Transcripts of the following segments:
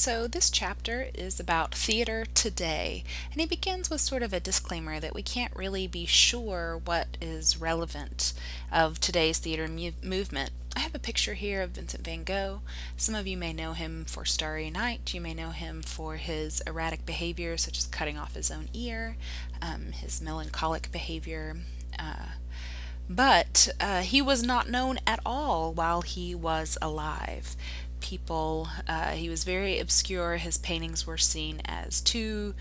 So this chapter is about theater today, and he begins with sort of a disclaimer that we can't really be sure what is relevant of today's theater movement. I have a picture here of Vincent van Gogh. Some of you may know him for Starry Night. You may know him for his erratic behavior, such as cutting off his own ear, his melancholic behavior. But he was not known at all while he was alive. He was very obscure. His paintings were seen as too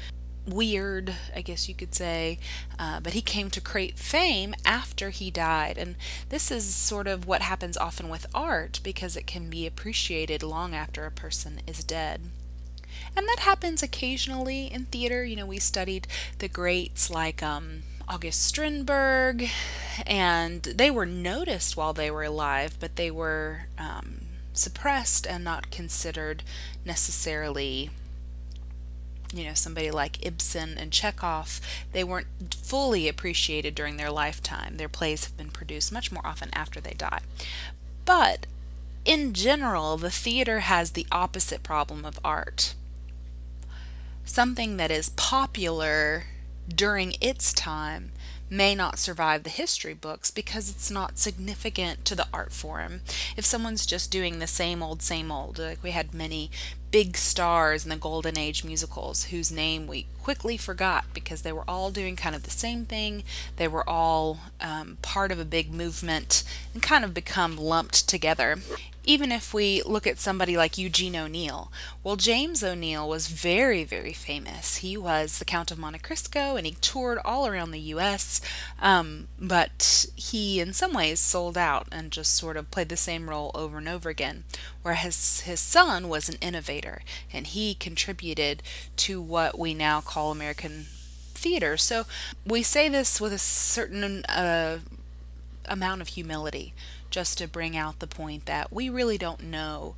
weird, I guess you could say, but he came to great fame after he died. And this is sort of what happens often with art, because it can be appreciated long after a person is dead. And that happens occasionally in theater. You know, we studied the greats like August Strindberg, and they were noticed while they were alive, but they were suppressed and not considered necessarily, you know, somebody like Ibsen and Chekhov. They weren't fully appreciated during their lifetime. Their plays have been produced much more often after they die. But in general, the theater has the opposite problem of art. Something that is popular during its time may not survive the history books because it's not significant to the art form. If someone's just doing the same old, like we had many big stars in the Golden Age musicals whose name we quickly forgot because they were all doing kind of the same thing. They were all part of a big movement and kind of become lumped together. Even if we look at somebody like Eugene O'Neill, well, James O'Neill was very, very famous. He was the Count of Monte Cristo, and he toured all around the U.S., but he, in some ways, sold out and just sort of played the same role over and over again, whereas his son was an innovator, and he contributed to what we now call American theater. So we say this with a certain amount of humility, just to bring out the point that we really don't know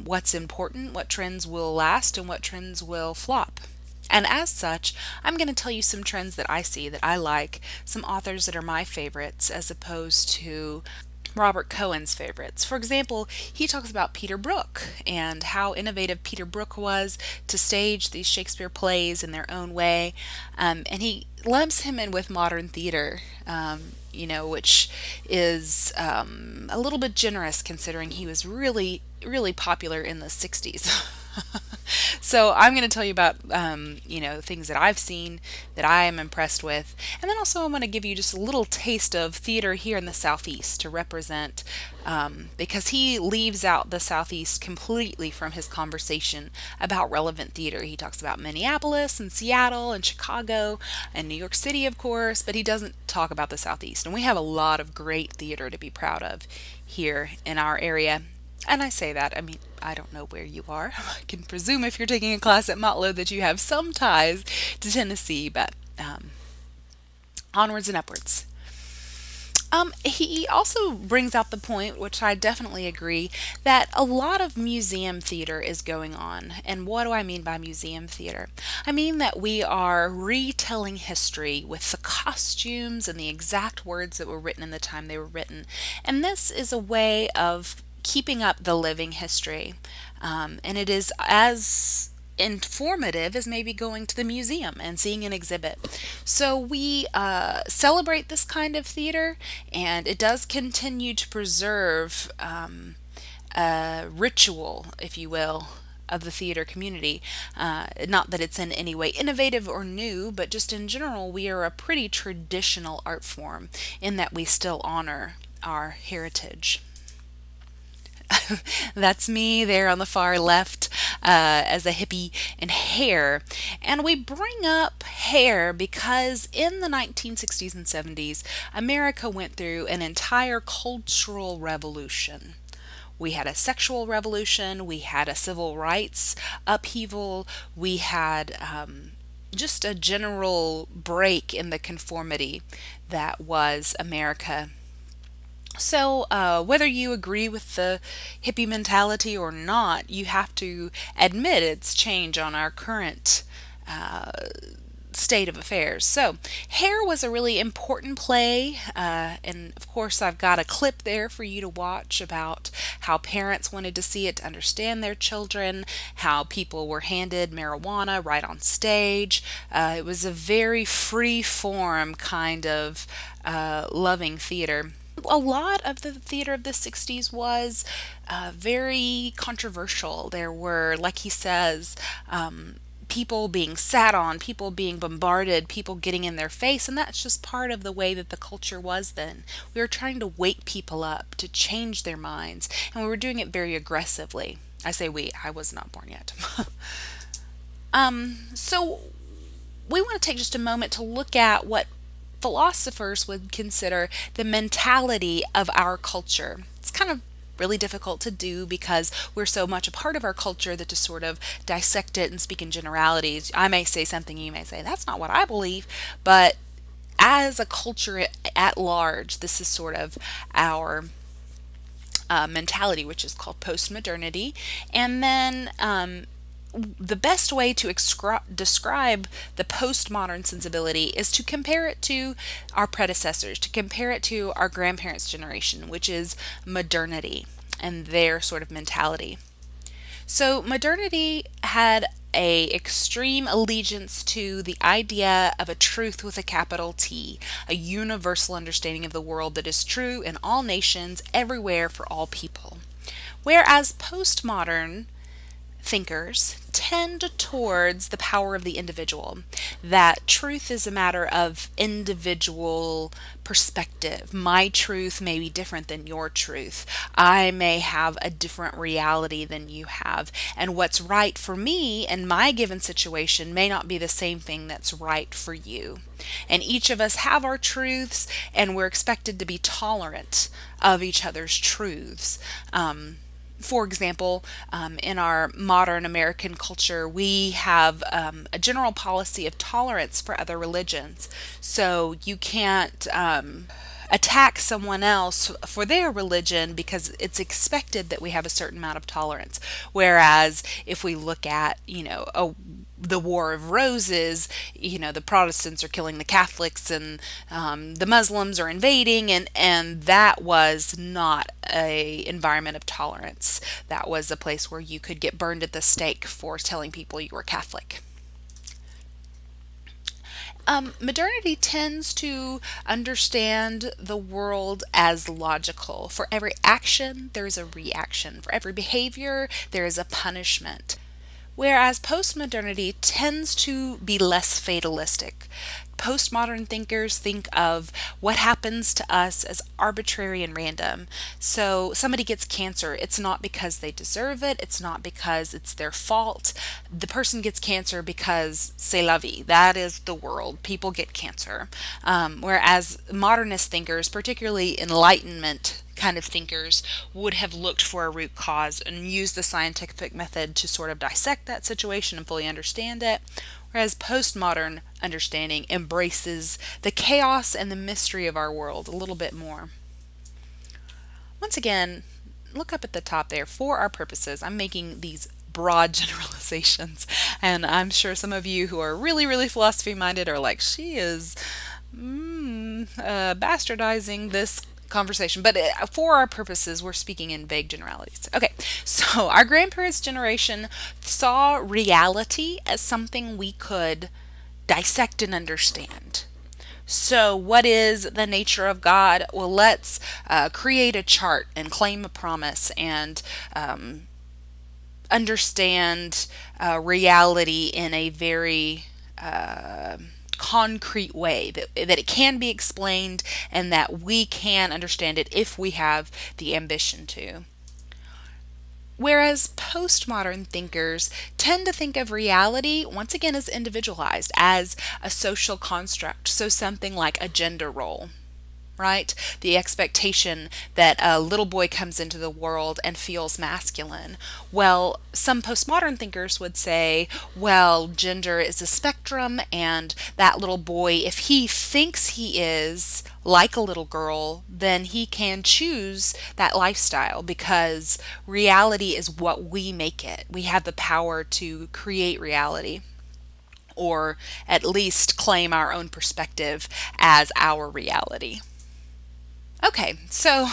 what's important, what trends will last, and what trends will flop. And as such, I'm going to tell you some trends that I see, that I like, some authors that are my favorites, as opposed to Robert Cohen's favorites. For example, he talks about Peter Brook and how innovative Peter Brook was to stage these Shakespeare plays in their own way, and he lumps him in with modern theater, you know, which is a little bit generous considering he was really, really popular in the 60s. So I'm going to tell you about, you know, things that I've seen that I am impressed with. And then also I'm going to give you just a little taste of theater here in the Southeast to represent, because he leaves out the Southeast completely from his conversation about relevant theater. He talks about Minneapolis and Seattle and Chicago and New York City, of course, but he doesn't talk about the Southeast. And we have a lot of great theater to be proud of here in our area. And I say that, I mean, I don't know where you are. I can presume if you're taking a class at Motlow that you have some ties to Tennessee, but onwards and upwards. He also brings out the point, which I definitely agree, that a lot of museum theater is going on. And what do I mean by museum theater? I mean that we are retelling history with the costumes and the exact words that were written in the time they were written. And this is a way of keeping up the living history, and it is as informative as maybe going to the museum and seeing an exhibit. So we celebrate this kind of theater, and it does continue to preserve a ritual, if you will, of the theater community. Not that it's in any way innovative or new, but just in general, we are a pretty traditional art form in that we still honor our heritage. That's me there on the far left as a hippie in hair. And we bring up hair because in the 1960s and 70s, America went through an entire cultural revolution. We had a sexual revolution, we had a civil rights upheaval, we had just a general break in the conformity that was America. So whether you agree with the hippie mentality or not, you have to admit its change on our current state of affairs. So, Hair was a really important play, and of course, I've got a clip there for you to watch about how parents wanted to see it to understand their children, how people were handed marijuana right on stage. It was a very free form kind of loving theater. A lot of the theater of the 60s was very controversial. There were, like he says, people being sat on, people being bombarded, people getting in their face, and that's just part of the way that the culture was then. We were trying to wake people up, to change their minds, and we were doing it very aggressively. I say we, I was not born yet. So we want to take just a moment to look at what philosophers would consider the mentality of our culture. It's kind of really difficult to do because we're so much a part of our culture that to sort of dissect it and speak in generalities, I may say something, you may say, that's not what I believe, but as a culture at large, this is sort of our mentality, which is called postmodernity. And then the best way to describe the postmodern sensibility is to compare it to our predecessors, to compare it to our grandparents' generation, which is modernity and their sort of mentality. So modernity had a extreme allegiance to the idea of a truth with a capital T, a universal understanding of the world that is true in all nations, everywhere, for all people. Whereas postmodern thinkers tend towards the power of the individual, that truth is a matter of individual perspective. My truth may be different than your truth. I may have a different reality than you have, and what's right for me in my given situation may not be the same thing that's right for you. And each of us have our truths, and we're expected to be tolerant of each other's truths. For example, in our modern American culture, we have a general policy of tolerance for other religions. So you can't attack someone else for their religion because it's expected that we have a certain amount of tolerance. Whereas if we look at, the War of Roses, the Protestants are killing the Catholics and the Muslims are invading, and that was not a environment of tolerance. That was a place where you could get burned at the stake for telling people you were Catholic. Modernity tends to understand the world as logical. For every action, there is a reaction. For every behavior, there is a punishment. Whereas postmodernity tends to be less fatalistic. Postmodern thinkers think of what happens to us as arbitrary and random. So somebody gets cancer, it's not because they deserve it, it's not because it's their fault. The person gets cancer because c'est la vie. That is the world. People get cancer. Whereas modernist thinkers, particularly Enlightenment kind of thinkers, would have looked for a root cause and used the scientific method to sort of dissect that situation and fully understand it. Whereas postmodern understanding embraces the chaos and the mystery of our world a little bit more. Once again, look up at the top there. For our purposes, I'm making these broad generalizations, and I'm sure some of you who are really, really philosophy-minded are like, she is bastardizing this conversation, but for our purposes, we're speaking in vague generalities. Okay, so our grandparents' generation saw reality as something we could dissect and understand. So what is the nature of God? Well, let's create a chart and claim a promise and understand reality in a very concrete way, that it can be explained and that we can understand it if we have the ambition to. Whereas postmodern thinkers tend to think of reality, once again, as individualized, as a social construct, so something like a gender role. Right? The expectation that a little boy comes into the world and feels masculine. Well, some postmodern thinkers would say, well, gender is a spectrum, and that little boy, if he thinks he is like a little girl, then he can choose that lifestyle because reality is what we make it. We have the power to create reality. or at least claim our own perspective as our reality. Okay, so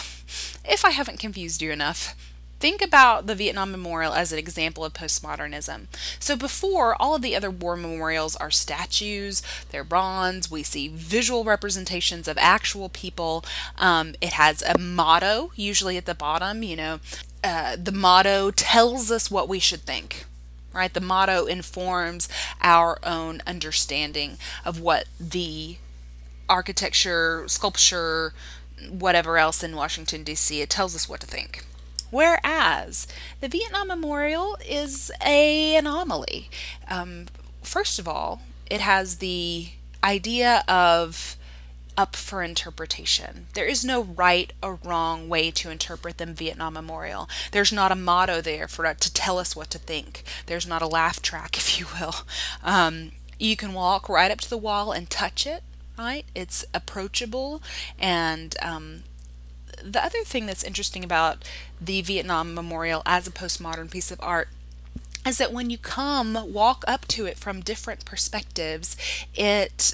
if I haven't confused you enough, think about the Vietnam Memorial as an example of postmodernism. So before, all of the other war memorials are statues, they're bronze, we see visual representations of actual people. It has a motto, usually at the bottom, the motto tells us what we should think. Right? The motto informs our own understanding of what the architecture, sculpture, whatever else in Washington, D.C., it tells us what to think. Whereas the Vietnam Memorial is an anomaly. First of all, it has the idea of up for interpretation. There is no right or wrong way to interpret the Vietnam Memorial. There's not a motto there for it to tell us what to think. There's not a laugh track, if you will. You can walk right up to the wall and touch it, right? It's approachable. And the other thing that's interesting about the Vietnam Memorial as a postmodern piece of art is that when you walk up to it from different perspectives, it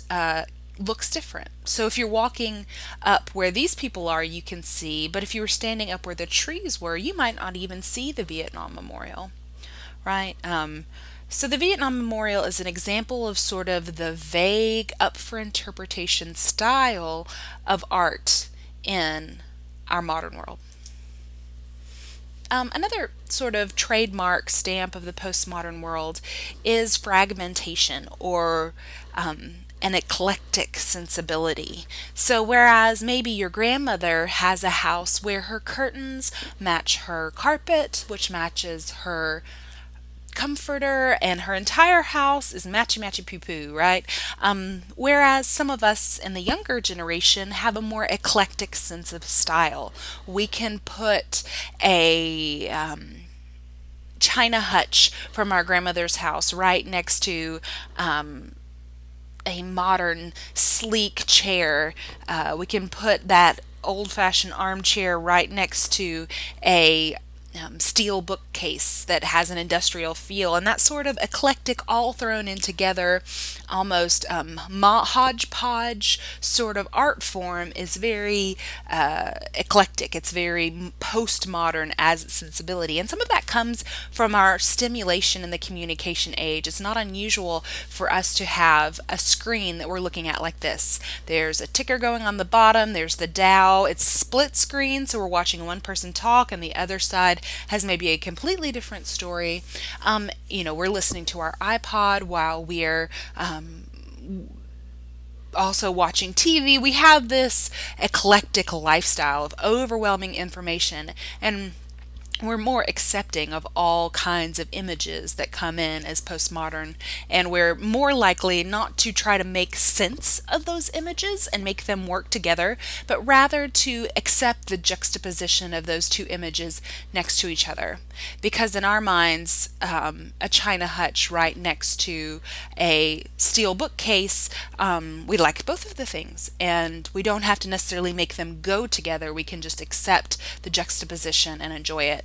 looks different. So if you're walking up where these people are, you can see, but if you were standing up where the trees were, you might not even see the Vietnam Memorial, right? So the Vietnam Memorial is an example of sort of the vague, up for interpretation style of art in our modern world. Another sort of trademark stamp of the postmodern world is fragmentation, or an eclectic sensibility. So whereas maybe your grandmother has a house where her curtains match her carpet, which matches her comforter, and her entire house is matchy poo poo, right? Whereas some of us in the younger generation have a more eclectic sense of style. We can put a china hutch from our grandmother's house right next to a modern sleek chair. We can put that old-fashioned armchair right next to a steel bookcase that has an industrial feel, and that sort of eclectic, all thrown in together, almost hodgepodge sort of art form is very eclectic. It's very postmodern as its sensibility, and some of that comes from our stimulation in the communication age. It's not unusual for us to have a screen that we're looking at like this. There's a ticker going on the bottom, there's the Dow, it's split screen, so we're watching one person talk and the other side has maybe a completely different story. We're listening to our iPod while we're also watching TV. We have this eclectic lifestyle of overwhelming information, and we're more accepting of all kinds of images that come in as postmodern, and we're more likely not to try to make sense of those images and make them work together, but rather to accept the juxtaposition of those two images next to each other. Because in our minds, a china hutch right next to a steel bookcase, we like both of the things, and we don't have to necessarily make them go together. We can just accept the juxtaposition and enjoy it.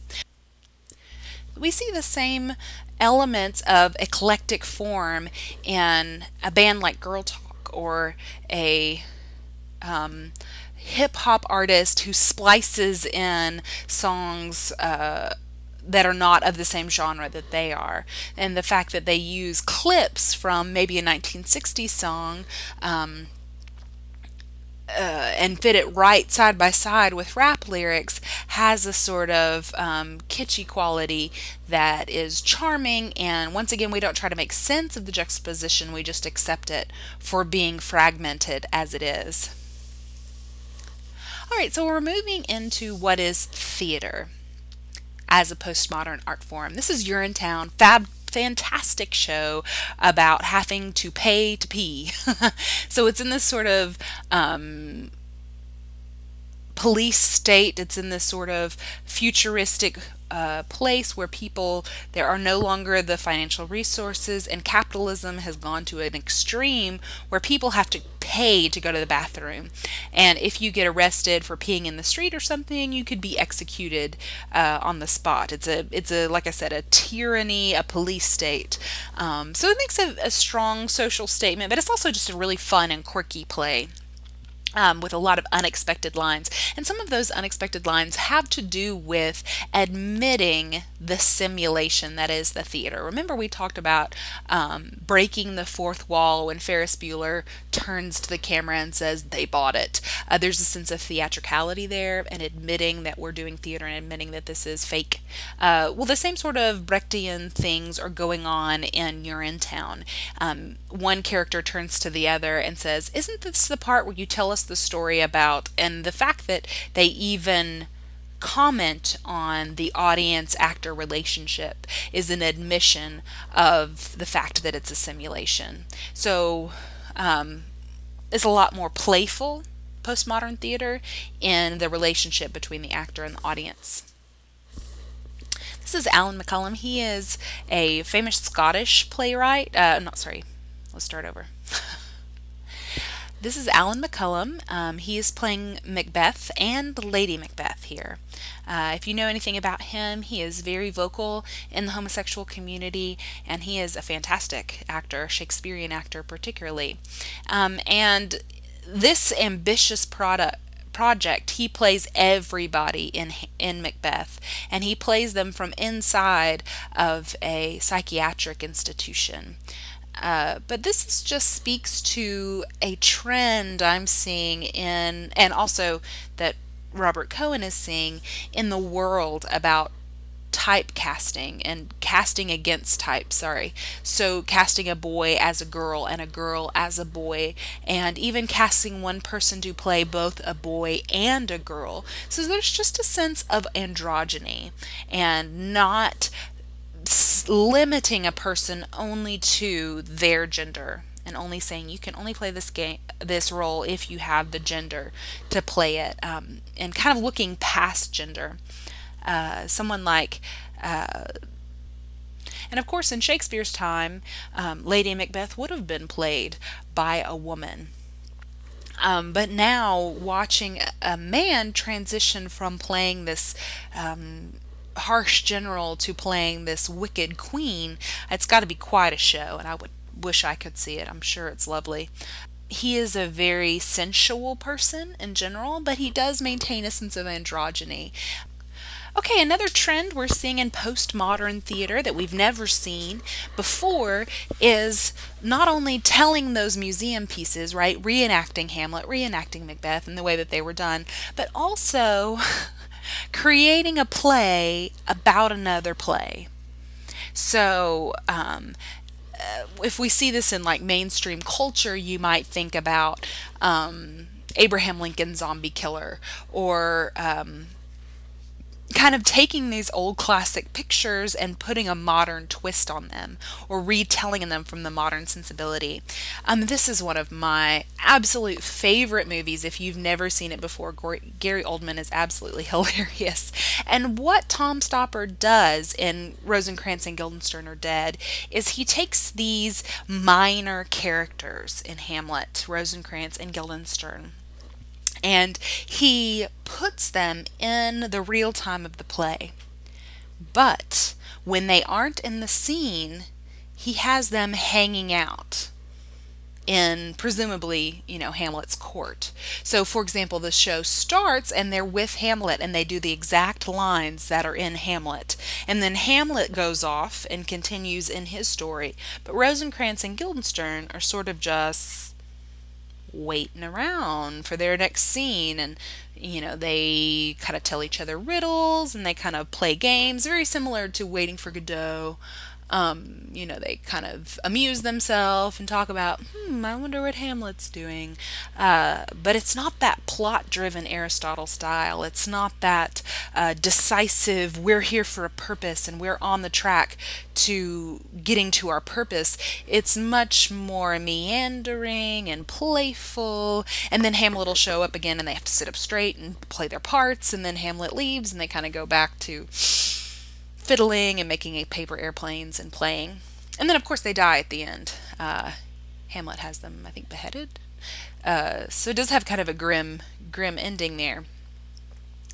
We see the same elements of eclectic form in a band like Girl Talk, or a hip-hop artist who splices in songs that are not of the same genre that they are, and the fact that they use clips from maybe a 1960s song and fit it right side by side with rap lyrics has a sort of kitschy quality that is charming. And once again, we don't try to make sense of the juxtaposition, we just accept it for being fragmented as it is. All right, so we're moving into what is theater as a postmodern art form. This is Urinetown, fantastic show about having to pay to pee. So it's in this sort of police state. It's in this sort of futuristic a place where people, there are no longer the financial resources, and capitalism has gone to an extreme where people have to pay to go to the bathroom. And if you get arrested for peeing in the street or something, you could be executed on the spot. It's a like I said, a tyranny, a police state. So it makes a strong social statement, but it's also just a really fun and quirky play. With a lot of unexpected lines. And some of those unexpected lines have to do with admitting the simulation that is the theater. Remember, we talked about breaking the fourth wall when Ferris Bueller turns to the camera and says they bought it. There's a sense of theatricality there, and admitting that we're doing theater and admitting that this is fake. Well, the same sort of Brechtian things are going on in You're in Town. One character turns to the other and says, "Isn't this the part where you tell us the story about," and the fact that they even comment on the audience actor relationship is an admission of the fact that it's a simulation. So it's a lot more playful postmodern theater in the relationship between the actor and the audience. This is Alan McCullum. He is a famous Scottish playwright. Let's start over. This is Alan McCullum. He is playing Macbeth and Lady Macbeth here. If you know anything about him, he is very vocal in the homosexual community, and he is a fantastic actor, Shakespearean actor particularly. And this ambitious project, he plays everybody in Macbeth, and he plays them from inside of a psychiatric institution. But this just speaks to a trend I'm seeing in, and also that Robert Cohen is seeing in the world about typecasting and casting against type, So casting a boy as a girl and a girl as a boy, and even casting one person to play both a boy and a girl. So there's just a sense of androgyny and not limiting a person only to their gender, and only saying you can only play this role if you have the gender to play it, and kind of looking past gender. Someone like and of course in Shakespeare's time, Lady Macbeth would have been played by a woman. But now watching a man transition from playing this harsh general to playing this wicked queen, it's got to be quite a show, and I would wish I could see it. I'm sure it's lovely. He is a very sensual person in general, but he does maintain a sense of androgyny. Okay, another trend we're seeing in postmodern theater that we've never seen before is not only telling those museum pieces, right, reenacting Hamlet, reenacting Macbeth in the way that they were done, but also creating a play about another play. So if we see this in like mainstream culture, you might think about Abraham Lincoln's Zombie Killer, or kind of taking these old classic pictures and putting a modern twist on them, or retelling them from the modern sensibility. This is one of my absolute favorite movies. If you've never seen it before, Gary Oldman is absolutely hilarious. And what Tom Stoppard does in Rosencrantz and Guildenstern Are Dead is he takes these minor characters in Hamlet, Rosencrantz and Guildenstern, and he puts them in the real time of the play. But when they aren't in the scene, he has them hanging out in, presumably, Hamlet's court. So, for example, the show starts and they're with Hamlet and they do the exact lines that are in Hamlet. And then Hamlet goes off and continues in his story. But Rosencrantz and Guildenstern are sort of just waiting around for their next scene, and they kind of tell each other riddles and they kind of play games, very similar to Waiting for Godot. They kind of amuse themselves and talk about, I wonder what Hamlet's doing. But it's not that plot-driven Aristotle style. It's not that decisive, we're here for a purpose and we're on the track to getting to our purpose. It's much more meandering and playful, and then Hamlet will show up again and they have to sit up straight and play their parts, and then Hamlet leaves and they kind of go back to fiddling and making paper airplanes and playing. And then, of course, they die at the end. Hamlet has them, I think, beheaded. So it does have kind of a grim ending there.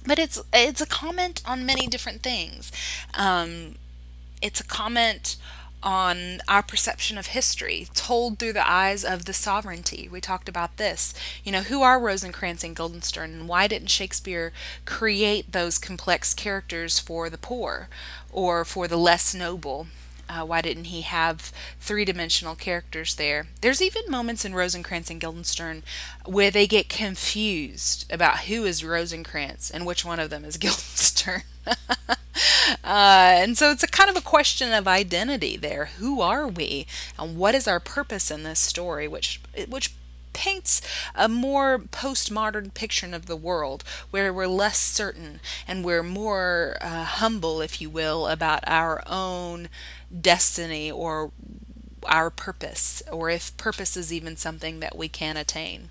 But it's a comment on many different things. It's a comment on our perception of history, told through the eyes of the sovereignty. We talked about this. Who are Rosencrantz and Guildenstern, and why didn't Shakespeare create those complex characters for the poor or for the less noble? Why didn't he have three-dimensional characters there? There's even moments in Rosencrantz and Guildenstern where they get confused about who is Rosencrantz and which one of them is Guildenstern. And so it's a kind of a question of identity there. Who are we, and what is our purpose in this story, which paints a more postmodern picture of the world, where we're less certain and we're more humble, if you will, about our own destiny or our purpose, or if purpose is even something that we can attain.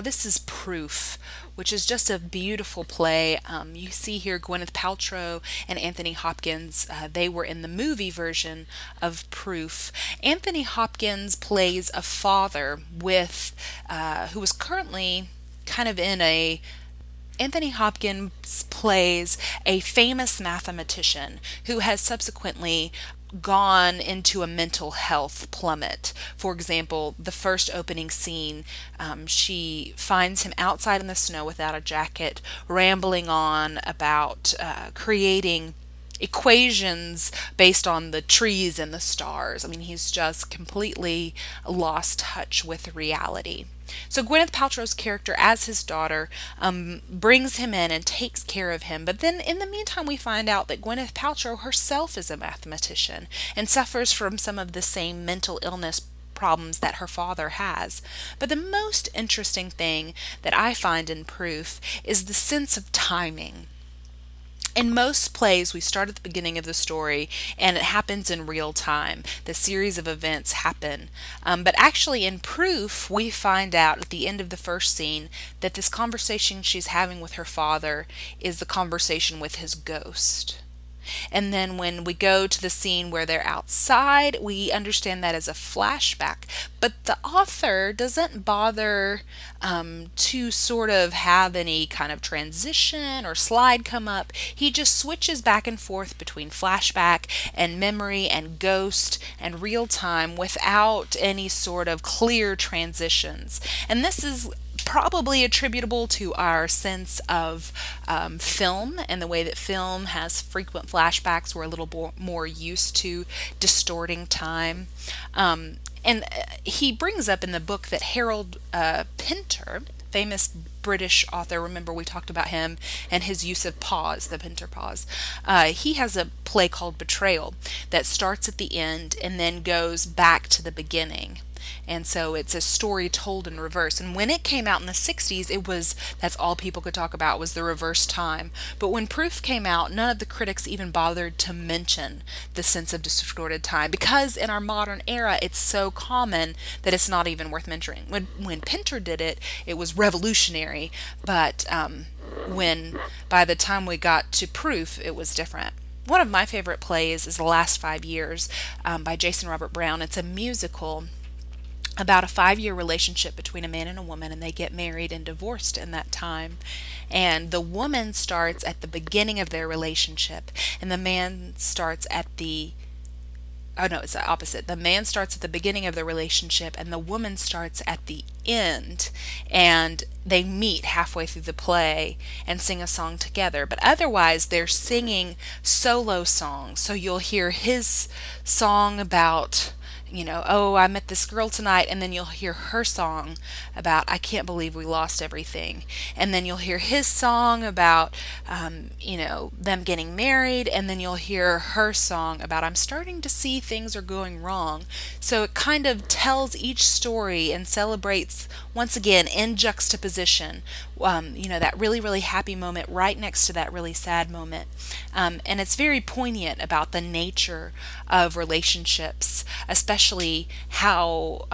This is Proof, which is just a beautiful play. You see here Gwyneth Paltrow and Anthony Hopkins. They were in the movie version of Proof. Anthony Hopkins plays a father who is currently kind of in a Anthony Hopkins plays a famous mathematician who has subsequently gone into a mental health plummet. For example, the first opening scene, she finds him outside in the snow without a jacket, rambling on about creating equations based on the trees and the stars. I mean, he's just completely lost touch with reality. So Gwyneth Paltrow's character as his daughter brings him in and takes care of him. But then in the meantime, we find out that Gwyneth Paltrow herself is a mathematician and suffers from some of the same mental illness problems that her father has. But the most interesting thing that I find in Proof is the sense of timing. In most plays, we start at the beginning of the story and it happens in real time. The series of events happen. But actually in Proof, we find out at the end of the first scene that this conversation she's having with her father is the conversation with his ghost. And then when we go to the scene where they're outside, we understand that as a flashback. But the author doesn't bother to sort of have any kind of transition or slide come up. He just switches back and forth between flashback and memory and ghost and real time without any sort of clear transitions. And this is probably attributable to our sense of film and the way that film has frequent flashbacks. We're a little more used to distorting time. And he brings up in the book that Harold Pinter, famous British author, remember we talked about him and his use of pause, the Pinter pause. He has a play called Betrayal that starts at the end and then goes back to the beginning. And so it's a story told in reverse. And when it came out in the 60s, that's all people could talk about was the reverse time. But when Proof came out, none of the critics even bothered to mention the sense of distorted time, because in our modern era, it's so common that it's not even worth mentioning. When Pinter did it, it was revolutionary. But by the time we got to Proof, it was different. One of my favorite plays is The Last 5 Years by Jason Robert Brown. It's a musical about a 5-year relationship between a man and a woman, and they get married and divorced in that time. And the woman starts at the beginning of their relationship, and the man starts at the it's the opposite. The man starts at the beginning of the relationship and the woman starts at the end, and they meet halfway through the play and sing a song together. But otherwise they're singing solo songs. So you'll hear his song about, oh, I met this girl tonight, and then you'll hear her song about, I can't believe we lost everything. And then you'll hear his song about, them getting married, and then you'll hear her song about, I'm starting to see things are going wrong. So it kind of tells each story and celebrates, once again, in juxtaposition, that really, really happy moment right next to that really sad moment. And it's very poignant about the nature of relationships, especially how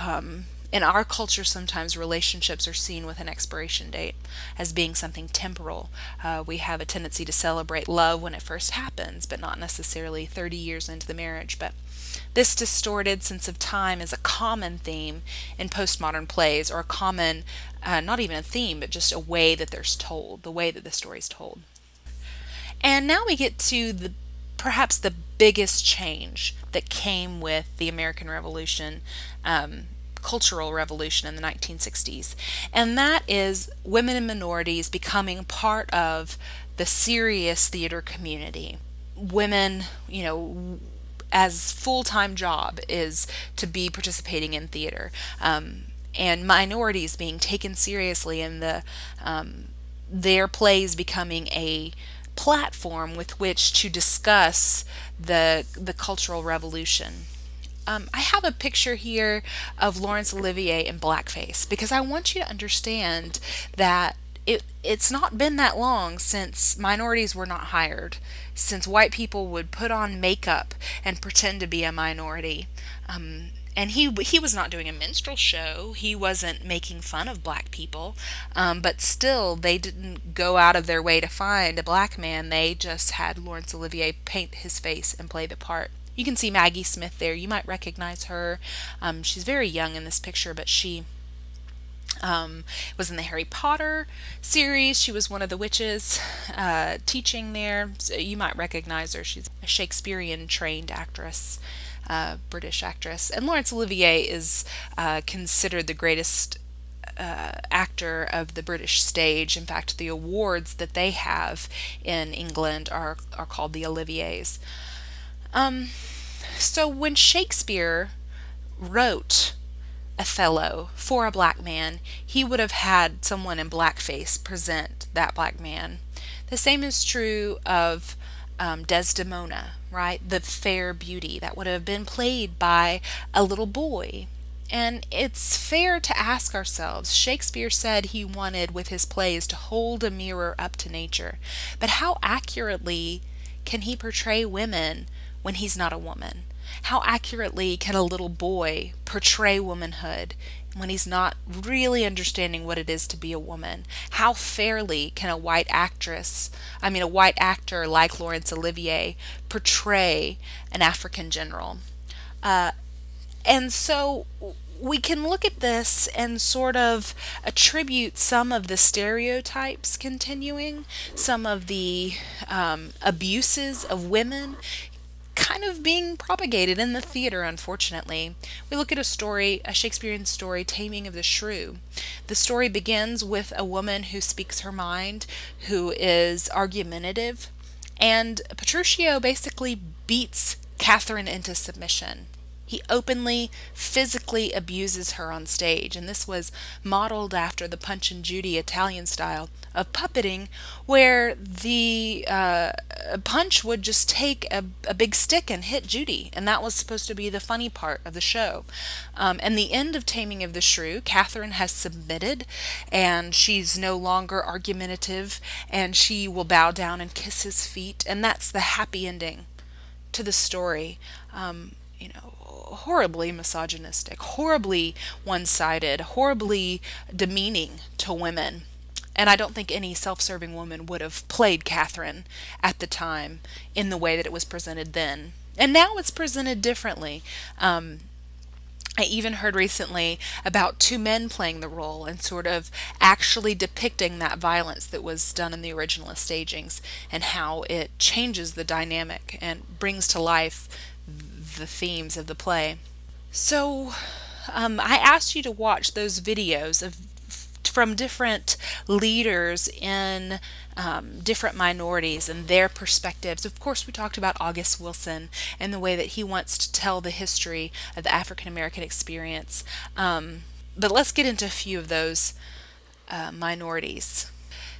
In our culture, sometimes relationships are seen with an expiration date as being something temporal. We have a tendency to celebrate love when it first happens, but not necessarily 30 years into the marriage. But this distorted sense of time is a common theme in postmodern plays, or a common, not even a theme, but just a way that they're told, the way that the story's told. And now we get to perhaps the biggest change that came with the American Revolution, cultural revolution in the 1960s, and that is women and minorities becoming part of the serious theater community. Women, as full-time job is to be participating in theater, and minorities being taken seriously, and their plays becoming a platform with which to discuss the cultural revolution. I have a picture here of Laurence Olivier in blackface because I want you to understand that it's not been that long since minorities were not hired, since white people would put on makeup and pretend to be a minority. And he was not doing a minstrel show. He wasn't making fun of black people. But still, they didn't go out of their way to find a black man. They just had Laurence Olivier paint his face and play the part. You can see Maggie Smith there. You might recognize her. She's very young in this picture, but she was in the Harry Potter series. She was one of the witches teaching there. So you might recognize her. She's a Shakespearean trained actress. British actress. And Laurence Olivier is considered the greatest actor of the British stage. In fact, the awards that they have in England are called the Oliviers. So when Shakespeare wrote Othello for a black man, he would have had someone in blackface present that black man. The same is true of Desdemona, right? The fair beauty that would have been played by a little boy. And it's fair to ask ourselves, Shakespeare said he wanted with his plays to hold a mirror up to nature, but how accurately can he portray women when he's not a woman? How accurately can a little boy portray womanhood when he's not really understanding what it is to be a woman? How fairly can a white actor like Laurence Olivier portray an African general? And so we can look at this and sort of attribute some of the stereotypes continuing, some of the abuses of women kind of being propagated in the theater, unfortunately. We look at a Shakespearean story, Taming of the Shrew. The story begins with a woman who speaks her mind, who is argumentative, and Petruchio basically beats Catherine into submission. He openly, physically abuses her on stage, and this was modeled after the Punch and Judy Italian style of puppeting, where the Punch would just take a big stick and hit Judy, and that was supposed to be the funny part of the show. And the end of Taming of the Shrew, Catherine has submitted, and she's no longer argumentative, and she will bow down and kiss his feet, and that's the happy ending to the story. Horribly misogynistic, horribly one-sided, horribly demeaning to women. And I don't think any self-serving woman would have played Catherine at the time in the way that it was presented then. And now it's presented differently. I even heard recently about two men playing the role and sort of actually depicting that violence that was done in the original stagings, and how it changes the dynamic and brings to life the themes of the play. So I asked you to watch those videos from different leaders in different minorities and their perspectives. Of course, we talked about August Wilson and the way that he wants to tell the history of the African American experience. But let's get into a few of those minorities.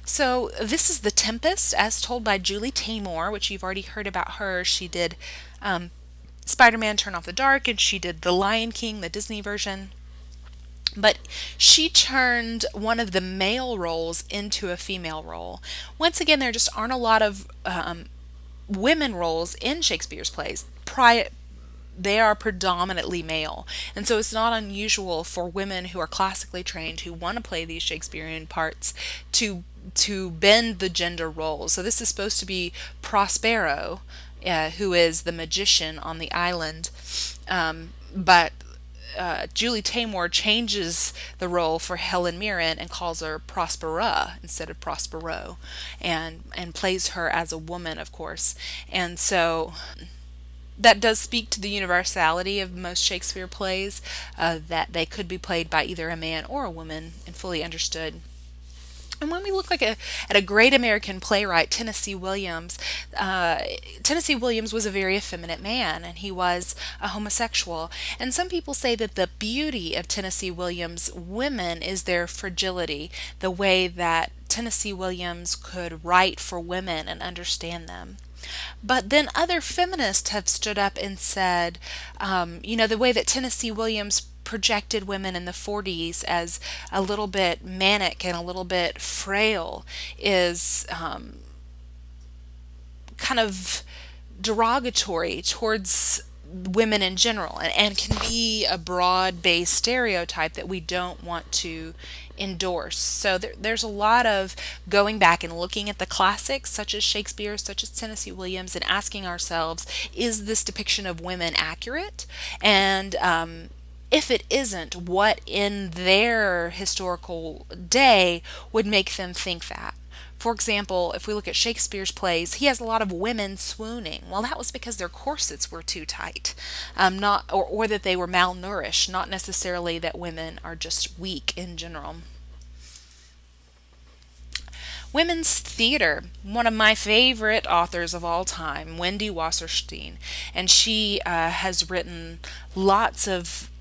So this is The Tempest, as told by Julie Taymor, which you've already heard about her. She did Spider-Man Turn Off the Dark, and she did The Lion King, the Disney version. But she turned one of the male roles into a female role. Once again, there just aren't a lot of women roles in Shakespeare's plays. they are predominantly male. And so it's not unusual for women who are classically trained who want to play these Shakespearean parts to bend the gender roles. So this is supposed to be Prospero, who is the magician on the island, but Julie Taymor changes the role for Helen Mirren and calls her Prospera instead of Prospero, and plays her as a woman, of course. And so that does speak to the universality of most Shakespeare plays, that they could be played by either a man or a woman and fully understood. And when we look at a great American playwright, Tennessee Williams was a very effeminate man, and he was a homosexual. And some people say that the beauty of Tennessee Williams' women is their fragility, the way that Tennessee Williams could write for women and understand them. But then other feminists have stood up and said, the way that Tennessee Williams projected women in the 40s as a little bit manic and a little bit frail is kind of derogatory towards women in general, and can be a broad-based stereotype that we don't want to endorse. So there's a lot of going back and looking at the classics, such as Shakespeare, such as Tennessee Williams, and asking ourselves, is this depiction of women accurate? And if it isn't, what in their historical day would make them think that? For example, if we look at Shakespeare's plays, he has a lot of women swooning. Well, that was because their corsets were too tight, or that they were malnourished, not necessarily that women are just weak in general. Women's theater, one of my favorite authors of all time, Wendy Wasserstein, and she has written lots of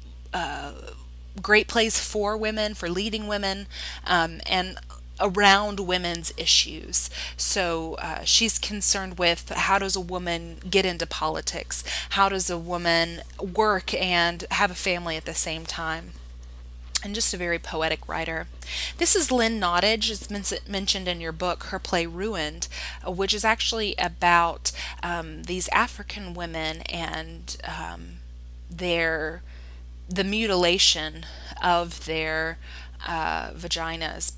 great plays for women, for leading women, and around women's issues. So she's concerned with, how does a woman get into politics? How does a woman work and have a family at the same time? And just a very poetic writer. This is Lynn Nottage. It's mentioned in your book, her play Ruined, which is actually about these African women and the mutilation of their vaginas.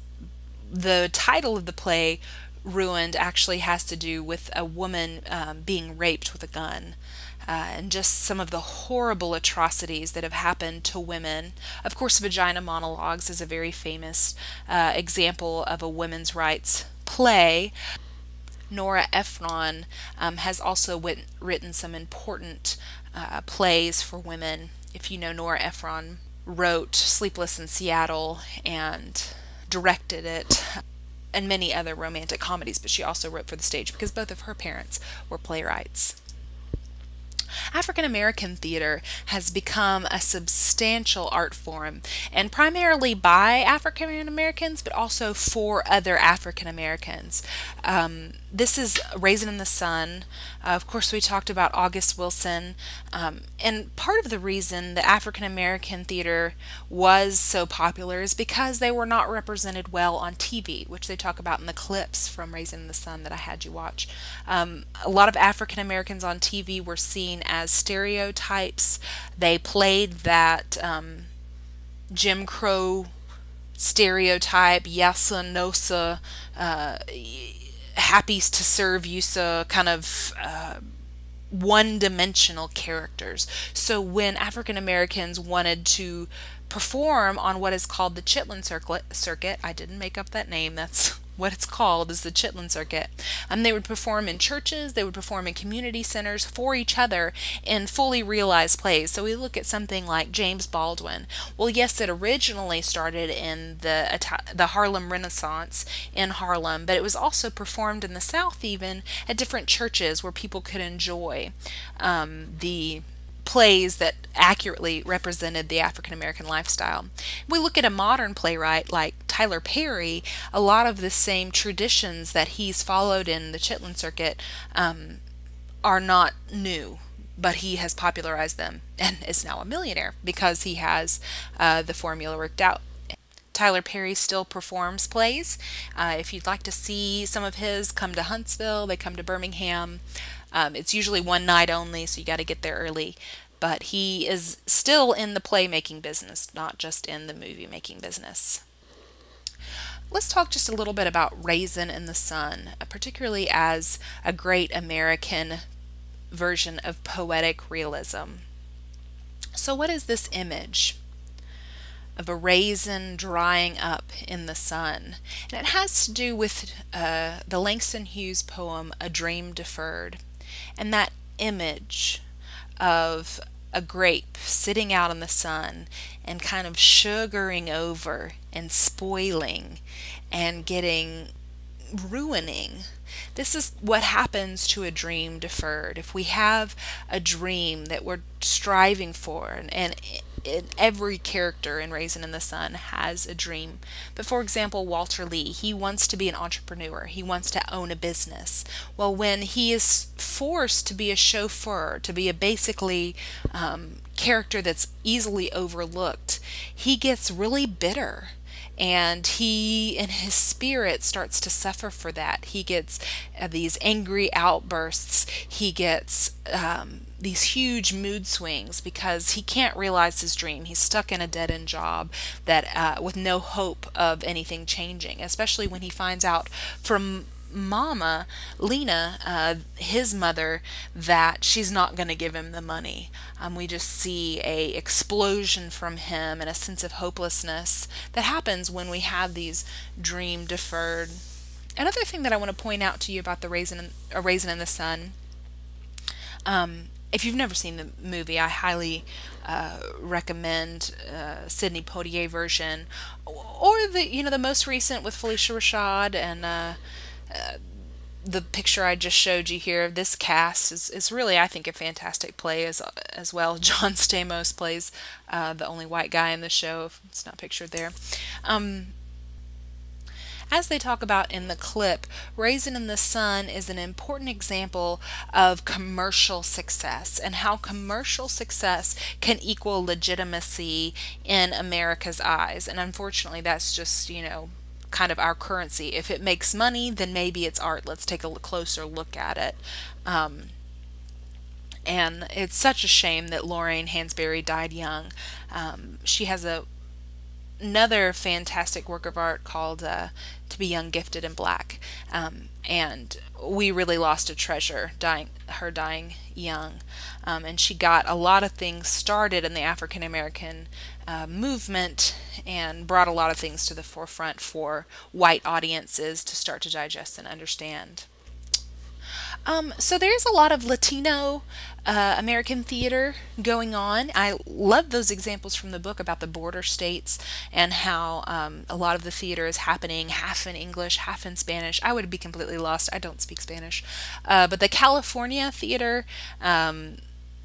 The title of the play, Ruined, actually has to do with a woman being raped with a gun, and just some of the horrible atrocities that have happened to women. Of course, Vagina Monologues is a very famous example of a women's rights play. Nora Ephron has also written some important plays for women. If you know, Nora Ephron wrote Sleepless in Seattle and directed it, and many other romantic comedies, but she also wrote for the stage because both of her parents were playwrights. African American theater has become a substantial art form, and primarily by African Americans, but also for other African Americans. This is Raisin in the Sun. Of course, we talked about August Wilson, and part of the reason that African American theater was so popular is because they were not represented well on TV, which they talk about in the clips from Raisin in the Sun that I had you watch. A lot of African Americans on TV were seen as stereotypes. They played that Jim Crow stereotype, yassa, nosa, happy to serve you, so kind of one-dimensional characters. So when African Americans wanted to perform on what is called the Chitlin circuit, I didn't make up that name, that's what it's called, is the Chitlin circuit. They would perform in churches, they would perform in community centers for each other in fully realized plays. So we look at something like James Baldwin. Well, yes, it originally started in the Harlem Renaissance in Harlem, but it was also performed in the South, even at different churches where people could enjoy the plays that accurately represented the African American lifestyle. We look at a modern playwright like Tyler Perry, a lot of the same traditions that he's followed in the Chitlin circuit are not new, but he has popularized them and is now a millionaire because he has the formula worked out. Tyler Perry still performs plays. If you'd like to see some of his, come to Huntsville, they come to Birmingham. It's usually one night only, so you got to get there early. But he is still in the playmaking business, not just in the movie making business. Let's talk just a little bit about Raisin in the Sun, particularly as a great American version of poetic realism. So, what is this image of a raisin drying up in the sun? And it has to do with the Langston Hughes poem, A Dream Deferred, and that image of a grape sitting out in the sun and kind of sugaring over and spoiling and ruining. This is what happens to a dream deferred. If we have a dream that we're striving for, and every character in Raisin in the Sun has a dream. But for example, Walter Lee, he wants to be an entrepreneur. He wants to own a business. Well, when he is forced to be a chauffeur, to be a basically character that's easily overlooked, he gets really bitter. And he, in his spirit, starts to suffer for that. He gets these angry outbursts. He gets these huge mood swings because he can't realize his dream. He's stuck in a dead-end job that with no hope of anything changing, especially when he finds out from Mama, Lena, his mother, that she's not going to give him the money. We just see a explosion from him and a sense of hopelessness that happens when we have these dream deferred. Another thing that I want to point out to you about the Raisin in the Sun, if you've never seen the movie, I highly recommend Sidney Poitier version, or the most recent with Phylicia Rashad and the picture I just showed you here of this cast is really, I think, a fantastic play as well. John Stamos plays the only white guy in the show, if it's not pictured there. As they talk about in the clip, Raisin in the Sun is an important example of commercial success and how commercial success can equal legitimacy in America's eyes. And unfortunately, that's just, kind of our currency. If it makes money, then maybe it's art. Let's take a closer look at it. And it's such a shame that Lorraine Hansberry died young. She has another fantastic work of art called To Be Young, Gifted, and Black. And we really lost a treasure, her dying young. And she got a lot of things started in the African American movement and brought a lot of things to the forefront for white audiences to start to digest and understand. So there's a lot of Latino American theater going on. I love those examples from the book about the border states and how a lot of the theater is happening half in English, half in Spanish. I would be completely lost. I don't speak Spanish. But the California theater,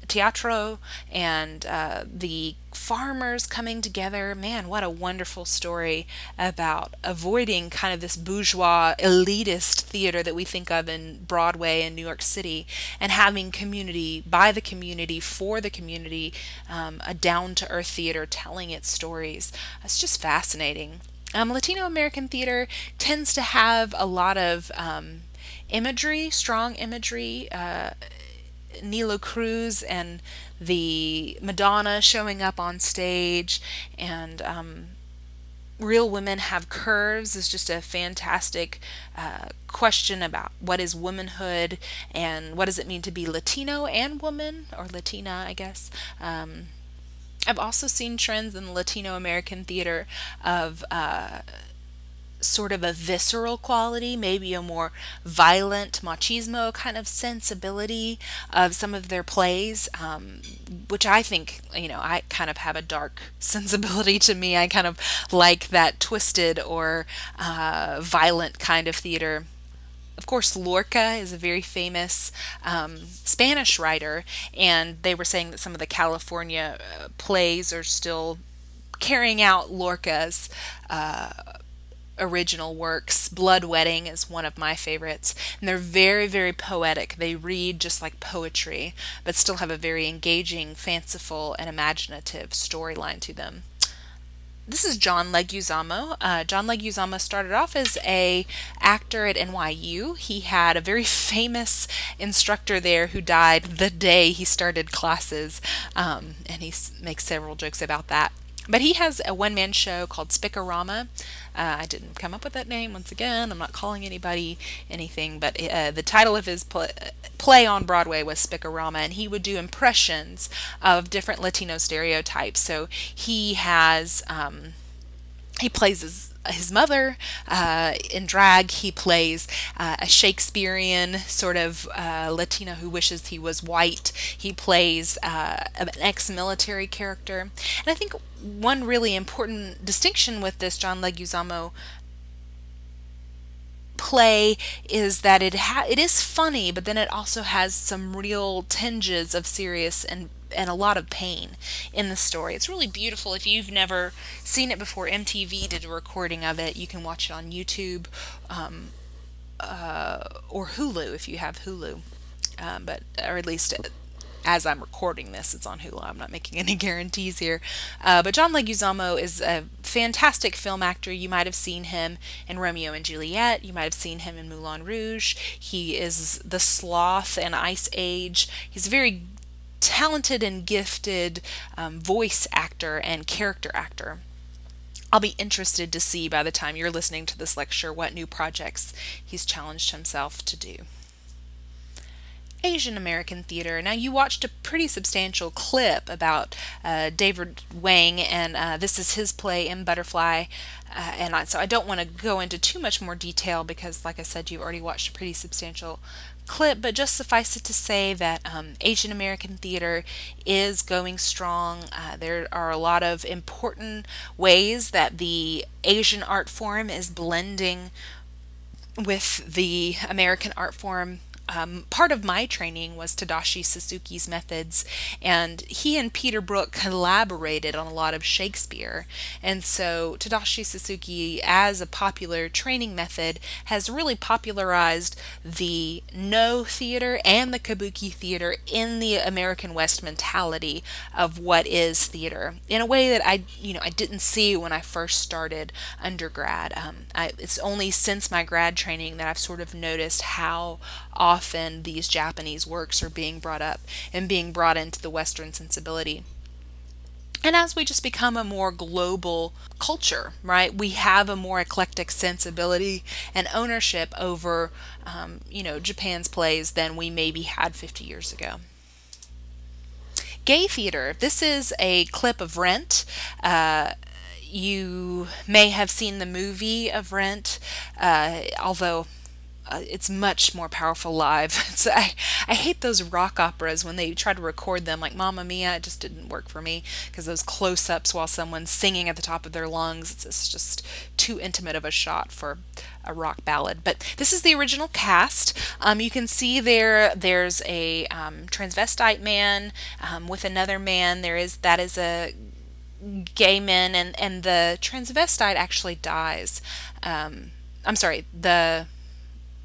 teatro, and the farmers coming together, man, what a wonderful story about avoiding kind of this bourgeois elitist theater that we think of in Broadway in New York City, and having community by the community for the community, a down-to-earth theater telling its stories. It's just fascinating. Latino American theater tends to have a lot of imagery, strong imagery, Nilo Cruz and the Madonna showing up on stage, and Real Women Have Curves is just a fantastic question about what is womanhood and what does it mean to be Latino and woman, or Latina, I guess. I've also seen trends in Latino American theater of sort of a visceral quality, maybe a more violent machismo kind of sensibility of some of their plays, which I think, I kind of have a dark sensibility to me. I kind of like that twisted or violent kind of theater. Of course, Lorca is a very famous Spanish writer, and they were saying that some of the California plays are still carrying out Lorca's original works. Blood Wedding is one of my favorites, and they're very, very poetic. They read just like poetry, but still have a very engaging, fanciful, and imaginative storyline to them. This is John Leguizamo. John Leguizamo started off as a actor at NYU. He had a very famous instructor there who died the day he started classes, and makes several jokes about that. But he has a one-man show called Spicorama. I didn't come up with that name once again. I'm not calling anybody anything, but the title of his play on Broadway was Spicorama, and he would do impressions of different Latino stereotypes. So he plays his mother in drag. He plays a Shakespearean sort of Latino who wishes he was white. He plays an ex-military character. And I think one really important distinction with this John Leguizamo play is that it is funny, but then it also has some real tinges of serious and a lot of pain in the story. It's really beautiful. If you've never seen it before, MTV did a recording of it. You can watch it on YouTube or Hulu if you have Hulu, or at least as I'm recording this, it's on Hulu. I'm not making any guarantees here. But John Leguizamo is a fantastic film actor. You might have seen him in Romeo and Juliet. You might have seen him in Moulin Rouge. He is the Sloth in Ice Age. He's a very talented and gifted voice actor and character actor. I'll be interested to see by the time you're listening to this lecture what new projects he's challenged himself to do. Asian American Theatre. Now, you watched a pretty substantial clip about David Wang, and this is his play in Butterfly. So I don't want to go into too much more detail because, like I said, you've already watched a pretty substantial clip, but just suffice it to say that Asian American theater is going strong. There are a lot of important ways that the Asian art form is blending with the American art form. Part of my training was Tadashi Suzuki's methods, and he and Peter Brook collaborated on a lot of Shakespeare. And so Tadashi Suzuki, as a popular training method, has really popularized the No theater and the Kabuki theater in the American West mentality of what is theater in a way that I didn't see when I first started undergrad. It's only since my grad training that I've sort of noticed how often these Japanese works are being brought up and being brought into the Western sensibility. And as we just become a more global culture, right, we have a more eclectic sensibility and ownership over, Japan's plays than we maybe had 50 years ago. Gay theater. This is a clip of Rent. You may have seen the movie of Rent, although it's much more powerful live. I hate those rock operas when they try to record them like Mamma Mia. It just didn't work for me because those close-ups while someone's singing at the top of their lungs, it's just too intimate of a shot for a rock ballad. But this is the original cast. You can see there's a transvestite man with another man. That is a gay man, and the transvestite actually dies. I'm sorry,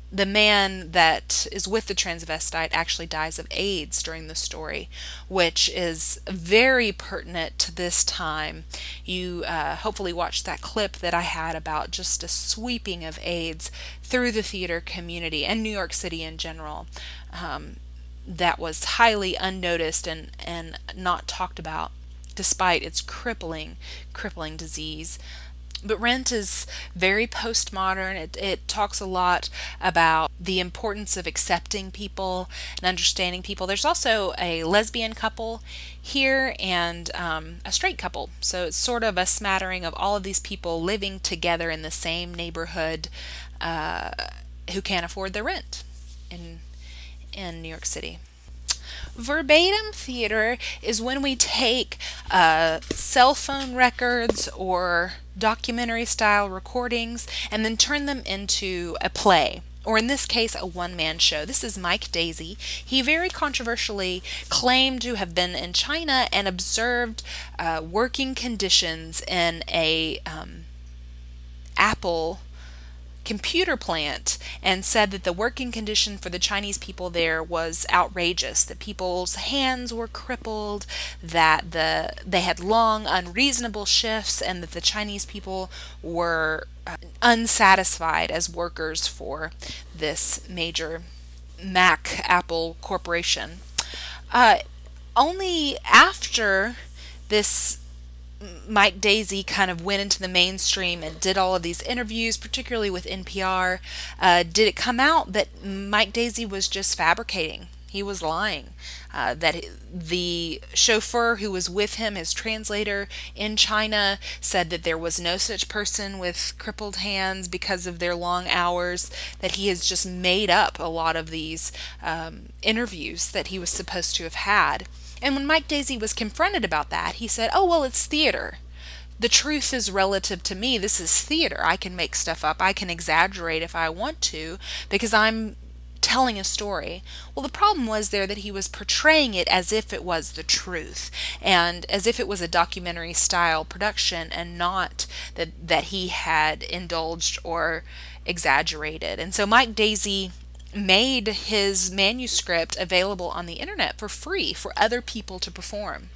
the man that is with the transvestite actually dies of AIDS during the story, which is very pertinent to this time. You hopefully watched that clip that I had about just a sweeping of AIDS through the theater community and New York City in general. That was highly unnoticed and not talked about despite its crippling disease. But Rent is very postmodern. It talks a lot about the importance of accepting people and understanding people. There's also a lesbian couple here and a straight couple. So it's sort of a smattering of all of these people living together in the same neighborhood who can't afford their rent in New York City. Verbatim theater is when we take cell phone records or documentary style recordings and then turn them into a play, or in this case a one-man show. This is Mike Daisey. He very controversially claimed to have been in China and observed working conditions in a apple computer plant and said that the working condition for the Chinese people there was outrageous, that people's hands were crippled, that they had long, unreasonable shifts, and that the Chinese people were unsatisfied as workers for this major Mac Apple corporation. Only after this Mike Daisey kind of went into the mainstream and did all of these interviews, particularly with NPR, did it come out that Mike Daisey was just fabricating. He was lying. That the chauffeur who was with him, his translator in China, said that there was no such person with crippled hands because of their long hours, that he has just made up a lot of these interviews that he was supposed to have had. And when Mike Daisey was confronted about that, he said, "Oh, well, it's theater. The truth is relative to me. This is theater. I can make stuff up. I can exaggerate if I want to because I'm telling a story." Well, the problem was there that he was portraying it as if it was the truth and as if it was a documentary style production and not that he had indulged or exaggerated. And so Mike Daisey made his manuscript available on the internet for free for other people to perform.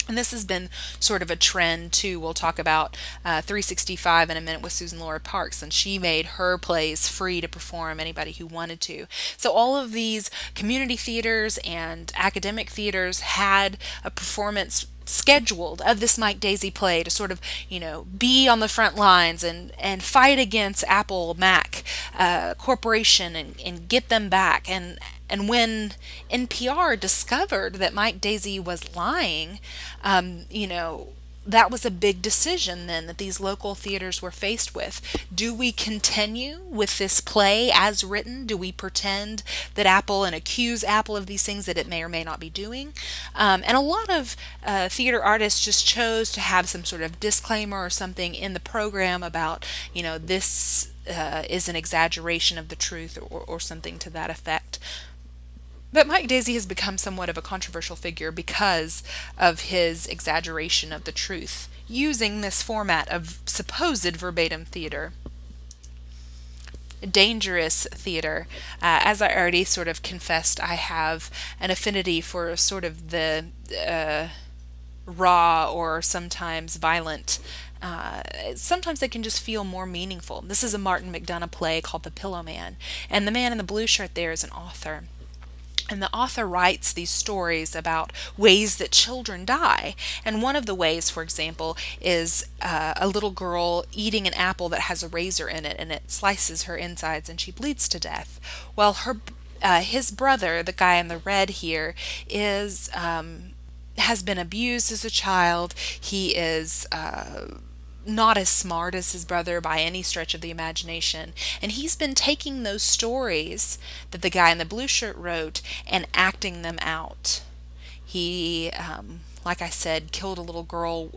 And this has been sort of a trend too. We'll talk about 365 in a minute with Susan Laura Parks, and she made her plays free to perform anybody who wanted to. So all of these community theaters and academic theaters had a performance scheduled of this Mike Daisey play to sort of, be on the front lines and fight against Apple Mac Corporation and get them back. And when NPR discovered that Mike Daisey was lying, that was a big decision then that these local theaters were faced with. Do we continue with this play as written? Do we pretend that Apple and accuse Apple of these things that it may or may not be doing? And a lot of theater artists just chose to have some sort of disclaimer or something in the program about, this is an exaggeration of the truth or something to that effect. But Mike Daisey has become somewhat of a controversial figure because of his exaggeration of the truth, using this format of supposed verbatim theater. Dangerous theater. As I already sort of confessed, I have an affinity for sort of the raw or sometimes violent. Sometimes they can just feel more meaningful. This is a Martin McDonagh play called The Pillow Man, and the man in the blue shirt there is an author. And the author writes these stories about ways that children die. And one of the ways, for example, is a little girl eating an apple that has a razor in it, and it slices her insides and she bleeds to death. Well, his brother, the guy in the red here, has been abused as a child. He is not as smart as his brother by any stretch of the imagination. And he's been taking those stories that the guy in the blue shirt wrote and acting them out. He, like I said, killed a little girl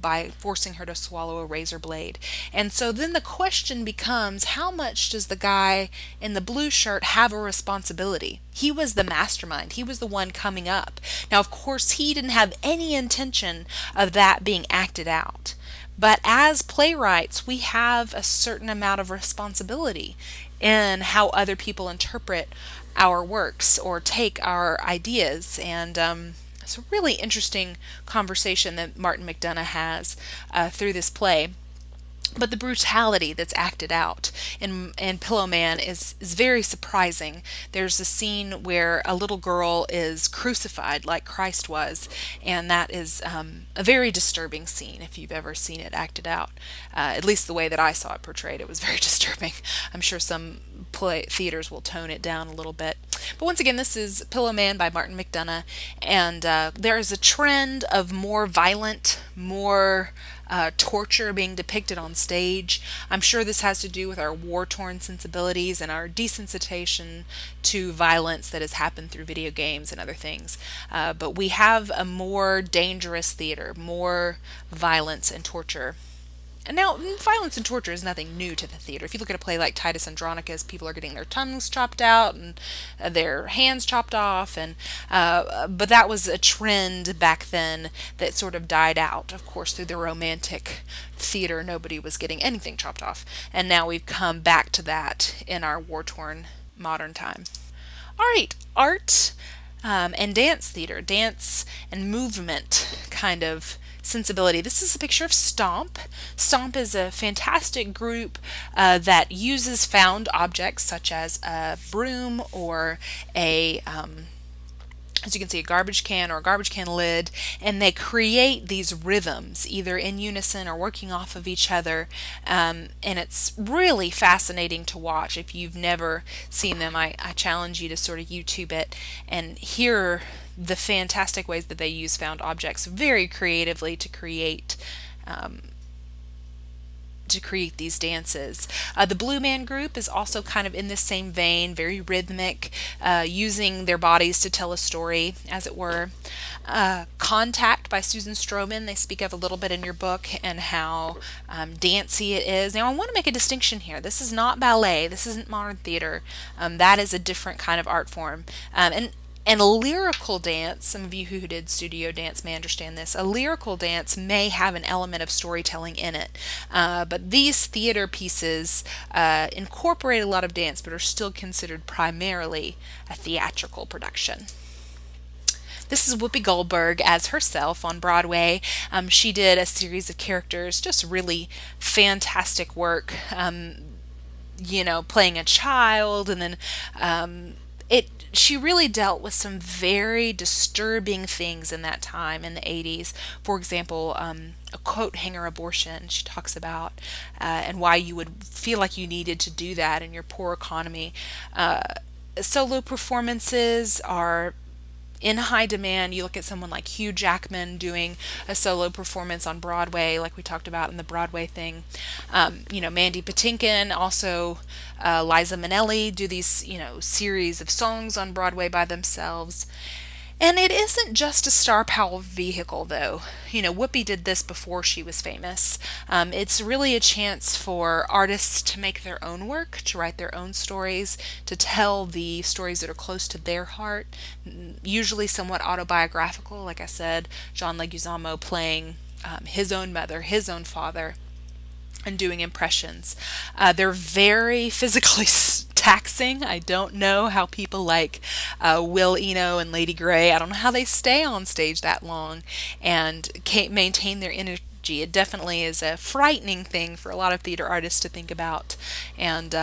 by forcing her to swallow a razor blade. And so then the question becomes, how much does the guy in the blue shirt have a responsibility? He was the mastermind. He was the one coming up. Now, of course, he didn't have any intention of that being acted out. But as playwrights, we have a certain amount of responsibility in how other people interpret our works or take our ideas. And it's a really interesting conversation that Martin McDonagh has through this play. But the brutality that's acted out in Pillow Man is very surprising. There's a scene where a little girl is crucified like Christ was, and that is a very disturbing scene if you've ever seen it acted out. At least the way that I saw it portrayed, it was very disturbing. I'm sure some theaters will tone it down a little bit. But once again, this is Pillow Man by Martin McDonagh, and there is a trend of more violent, more torture being depicted on stage. I'm sure this has to do with our war-torn sensibilities and our desensitization to violence that has happened through video games and other things. But we have a more dangerous theater, more violence and torture. And now, violence and torture is nothing new to the theater. If you look at a play like Titus Andronicus, people are getting their tongues chopped out and their hands chopped off, and but that was a trend back then that sort of died out. Of course, through the Romantic theater, nobody was getting anything chopped off, and now we've come back to that in our war-torn modern time. All right, art and dance theater, dance and movement kind of sensibility. This is a picture of Stomp. Stomp is a fantastic group that uses found objects such as a broom or as you can see, a garbage can or a garbage can lid, and they create these rhythms, either in unison or working off of each other, and it's really fascinating to watch. If you've never seen them, I challenge you to sort of YouTube it and hear the fantastic ways that they use found objects very creatively to create these dances. The Blue Man Group is also kind of in the same vein, very rhythmic, using their bodies to tell a story, as it were. Contact by Susan Stroman, they speak of a little bit in your book, and how dancey it is. Now, I want to make a distinction here. This is not ballet. This isn't modern theater. That is a different kind of art form. And a lyrical dance, some of you who did studio dance may understand this, a lyrical dance may have an element of storytelling in it. But these theater pieces incorporate a lot of dance, but are still considered primarily a theatrical production. This is Whoopi Goldberg as herself on Broadway. She did a series of characters, just really fantastic work, you know, playing a child, and then she really dealt with some very disturbing things in that time in the 80s. For example, a coat hanger abortion she talks about, and why you would feel like you needed to do that in your poor economy. Solo performances are in high demand. You look at someone like Hugh Jackman doing a solo performance on Broadway, like we talked about in the Broadway thing. You know, Mandy Patinkin, also Liza Minnelli do these, you know, series of songs on Broadway by themselves. And it isn't just a star power vehicle, though. You know, Whoopi did this before she was famous. It's really a chance for artists to make their own work, to write their own stories, to tell the stories that are close to their heart, usually somewhat autobiographical. Like I said, John Leguizamo playing his own mother, his own father, and doing impressions. They're very physically taxing. I don't know how people like Will Eno and Lady Grey, I don't know how they stay on stage that long and can't maintain their energy. It definitely is a frightening thing for a lot of theater artists to think about, and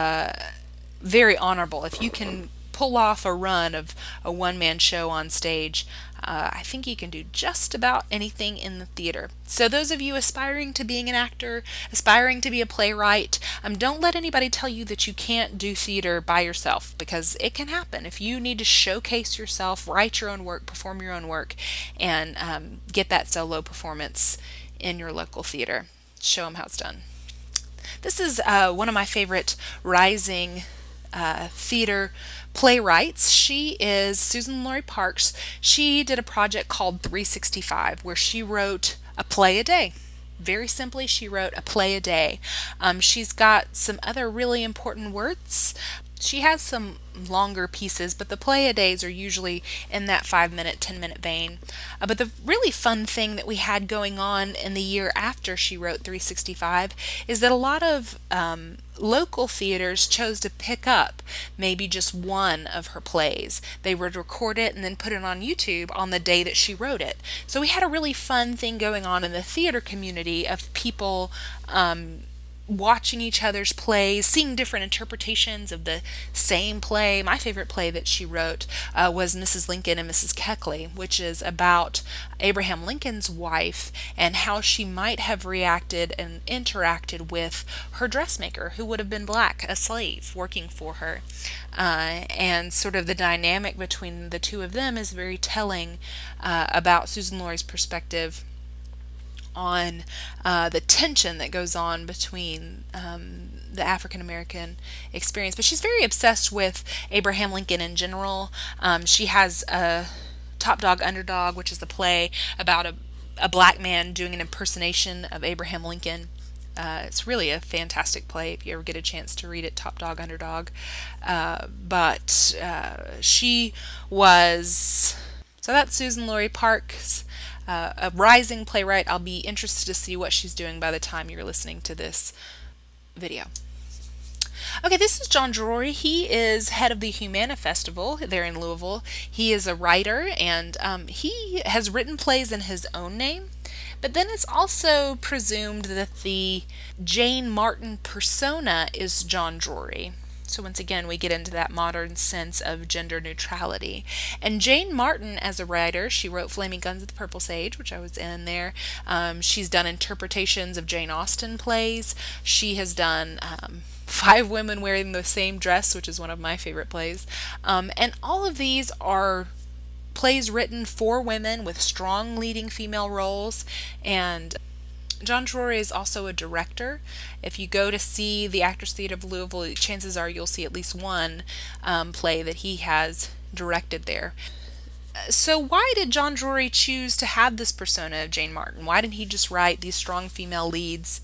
very honorable. If you can pull off a run of a one-man show on stage, I think you can do just about anything in the theater. So those of you aspiring to being an actor, aspiring to be a playwright, don't let anybody tell you that you can't do theater by yourself, because it can happen. If you need to showcase yourself, write your own work, perform your own work, and get that solo performance in your local theater, show them how it's done. This is one of my favorite rising theater playwrights. She is Susan Laurie Parks. She did a project called 365, where she wrote a play a day. Very simply, she wrote a play a day. She's got some other really important works. She has some longer pieces, but the play-a-days are usually in that 5-minute, 10-minute vein. But the really fun thing that we had going on in the year after she wrote 365 is that a lot of local theaters chose to pick up maybe just one of her plays. They would record it and then put it on YouTube on the day that she wrote it. So we had a really fun thing going on in the theater community of people watching each other's plays, seeing different interpretations of the same play. My favorite play that she wrote was Mrs. Lincoln and Mrs. Keckley, which is about Abraham Lincoln's wife and how she might have reacted and interacted with her dressmaker, who would have been black, a slave, working for her. And sort of the dynamic between the two of them is very telling about Susan Laurie's perspective on the tension that goes on between the African-American experience. But she's very obsessed with Abraham Lincoln in general. She has a Top Dog Underdog, which is the play about a black man doing an impersonation of Abraham Lincoln. It's really a fantastic play if you ever get a chance to read it, Top Dog, Underdog. But she was, so that's Susan Laurie Parks, a rising playwright. I'll be interested to see what she's doing by the time you're listening to this video. Okay, this is John Drury. He is head of the Humana Festival there in Louisville. He is a writer, and he has written plays in his own name. But then it's also presumed that the Jane Martin persona is John Drury. So once again, we get into that modern sense of gender neutrality. And Jane Martin, as a writer, she wrote Flaming Guns at the Purple Sage, which I was in there. She's done interpretations of Jane Austen plays. She has done Five Women Wearing the Same Dress, which is one of my favorite plays. And all of these are plays written for women with strong leading female roles. And John Drury is also a director. If you go to see the Actors Theatre of Louisville, chances are you'll see at least one play that he has directed there. So why did John Drury choose to have this persona of Jane Martin? Why didn't he just write these strong female leads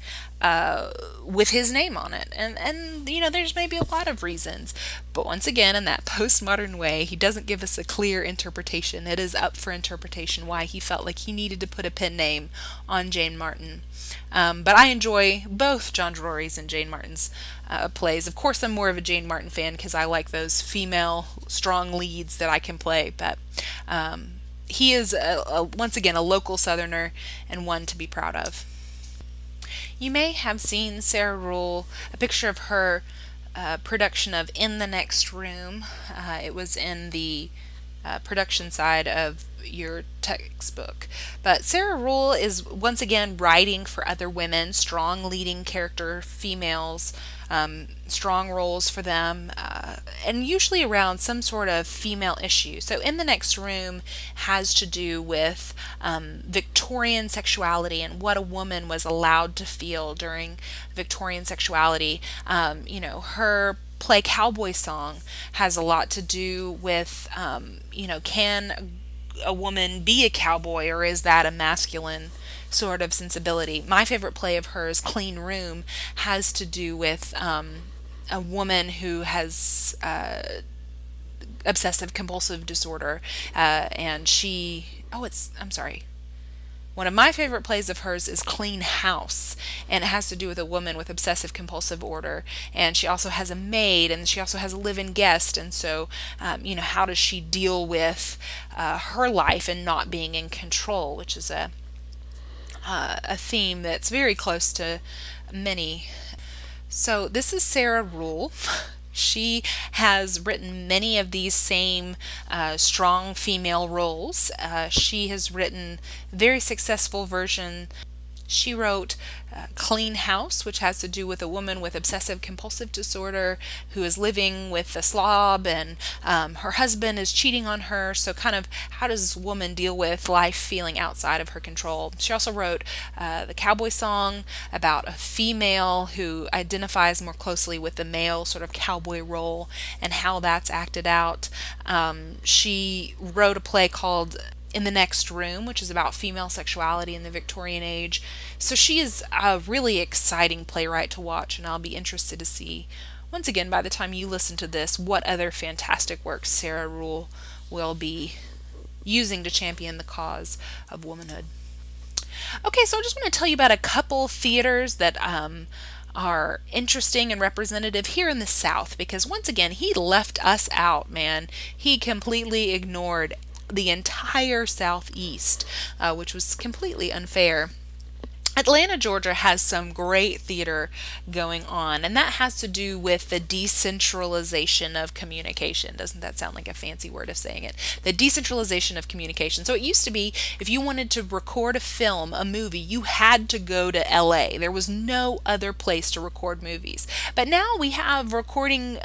with his name on it? And you know, there's maybe a lot of reasons. But once again, in that postmodern way, he doesn't give us a clear interpretation. It is up for interpretation why he felt like he needed to put a pen name on Jane Martin. But I enjoy both John Drury's and Jane Martin's plays. Of course, I'm more of a Jane Martin fan because I like those female strong leads that I can play. But he is, once again, a local Southerner and one to be proud of. You may have seen Sarah Ruhl, a picture of her production of In the Next Room. It was in the production side of your textbook. But Sarah Ruhl is once again writing for other women, strong leading character females, strong roles for them, and usually around some sort of female issue. So In the Next Room has to do with Victorian sexuality and what a woman was allowed to feel during Victorian sexuality. You know, her play Cowboy Song has a lot to do with, you know, can a woman be a cowboy, or is that a masculine sort of sensibility? My favorite play of hers, Clean Room, has to do with a woman who has obsessive compulsive disorder, and one of my favorite plays of hers is Clean House, and it has to do with a woman with obsessive compulsive order, and she also has a maid, and she also has a live-in guest, and so, you know, how does she deal with her life and not being in control, which is a theme that's very close to many. So this is Sarah Ruhl. She has written many of these same strong female roles. She has written a very successful version. She wrote Clean House, which has to do with a woman with obsessive compulsive disorder who is living with a slob, and her husband is cheating on her. So kind of how does this woman deal with life feeling outside of her control? She also wrote the Cowboy Song, about a female who identifies more closely with the male sort of cowboy role and how that's acted out. She wrote a play called In the Next Room, which is about female sexuality in the Victorian age. So she is a really exciting playwright to watch, and I'll be interested to see, once again, by the time you listen to this, what other fantastic works Sarah Ruhl will be using to champion the cause of womanhood. Okay, so I just want to tell you about a couple theaters that are interesting and representative here in the South, because once again, he left us out, man. He completely ignored the entire Southeast, which was completely unfair. Atlanta, Georgia has some great theater going on, and that has to do with the decentralization of communication. Doesn't that sound like a fancy word of saying it? The decentralization of communication. So it used to be, if you wanted to record a film, a movie, you had to go to LA. There was no other place to record movies. But now we have recording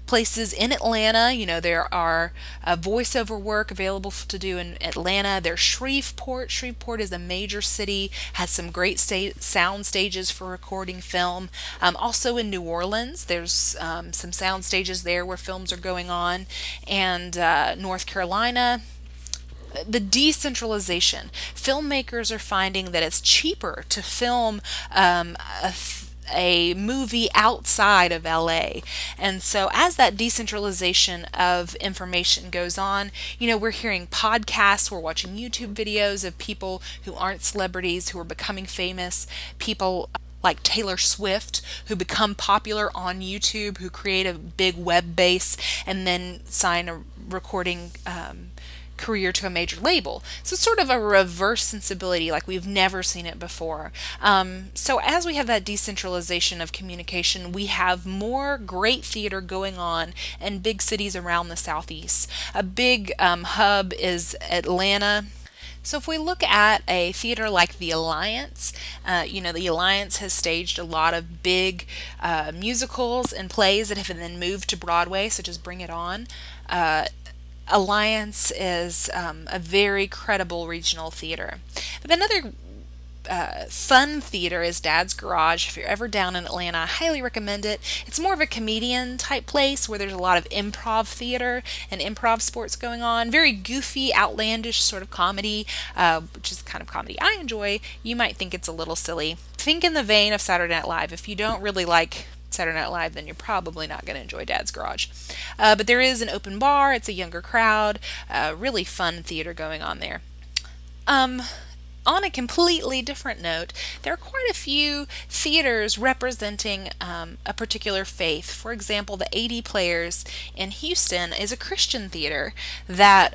places in Atlanta. You know, there are voiceover work available to do in Atlanta. There's Shreveport. Shreveport is a major city, has some great sound stages for recording film. Also in New Orleans, there's some sound stages there where films are going on, and North Carolina. the decentralization. Filmmakers are finding that it's cheaper to film a movie outside of LA. And so as that decentralization of information goes on, we're hearing podcasts, we're watching YouTube videos of people who aren't celebrities, who are becoming famous, people like Taylor Swift, who become popular on YouTube, who create a big web base and then sign a recording career to a major label. So it's sort of a reverse sensibility like we've never seen it before. So as we have that decentralization of communication, we have more great theater going on in big cities around the Southeast. A big hub is Atlanta. So if we look at a theater like the Alliance, the Alliance has staged a lot of big musicals and plays that have been moved to Broadway, such as Bring It On. Alliance is a very credible regional theater. But another fun theater is Dad's Garage. If you're ever down in Atlanta, I highly recommend it. It's more of a comedian type place where there's a lot of improv theater and improv sports going on. Very goofy, outlandish sort of comedy, which is the kind of comedy I enjoy. You might think it's a little silly. Think in the vein of Saturday Night Live. If you don't really like Saturday Night Live, then you're probably not going to enjoy Dad's Garage. But there is an open bar. It's a younger crowd. Really fun theater going on there. On a completely different note, there are quite a few theaters representing a particular faith. For example, the 80 Players in Houston is a Christian theater that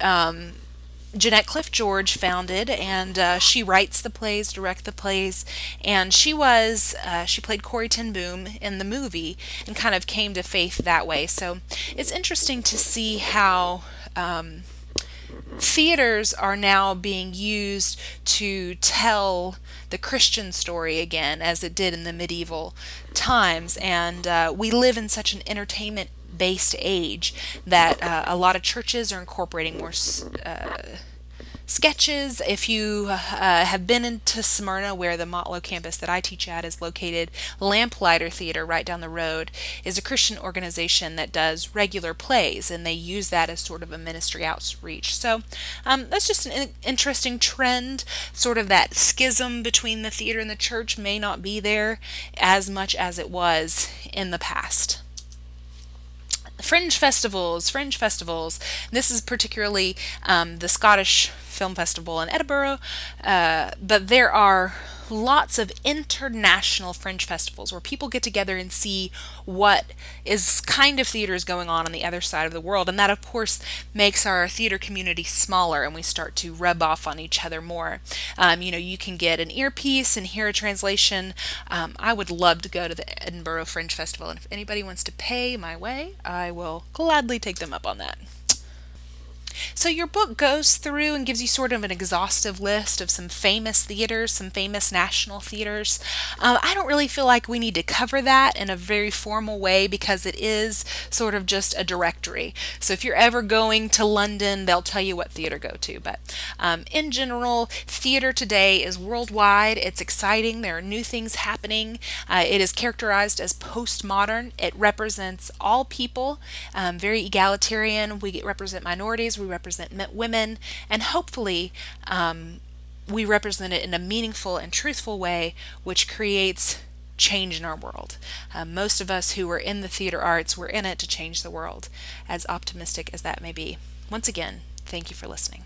Jeanette Cliff George founded, and she writes the plays, direct the plays, and she played Corrie ten Boom in the movie and kind of came to faith that way. So it's interesting to see how theaters are now being used to tell the Christian story again, as it did in the medieval times. And we live in such an entertainment-based age that a lot of churches are incorporating more sketches. If you have been into Smyrna, where the Motlow campus that I teach at is located, Lamplighter Theater right down the road is a Christian organization that does regular plays, and they use that as sort of a ministry outreach. So that's just an interesting trend. Sort of that schism between the theater and the church may not be there as much as it was in the past. Fringe festivals. This is particularly the Scottish Film Festival in Edinburgh, but there are lots of international fringe festivals where people get together and see what is kind of theater is going on the other side of the world, and that of course makes our theater community smaller, and we start to rub off on each other more. You can get an earpiece and hear a translation. I would love to go to the Edinburgh Fringe Festival, and if anybody wants to pay my way, I will gladly take them up on that. So your book goes through and gives you sort of an exhaustive list of some famous theaters, some famous national theaters. I don't really feel like we need to cover that in a very formal way because it is sort of just a directory. So if you're ever going to London, they'll tell you what theater to go to. But in general, theater today is worldwide. It's exciting. There are new things happening. It is characterized as postmodern. It represents all people, very egalitarian. We represent minorities. We represent women, and hopefully we represent it in a meaningful and truthful way, which creates change in our world. Most of us who are in the theater arts, we're in it to change the world, as optimistic as that may be. Once again, thank you for listening.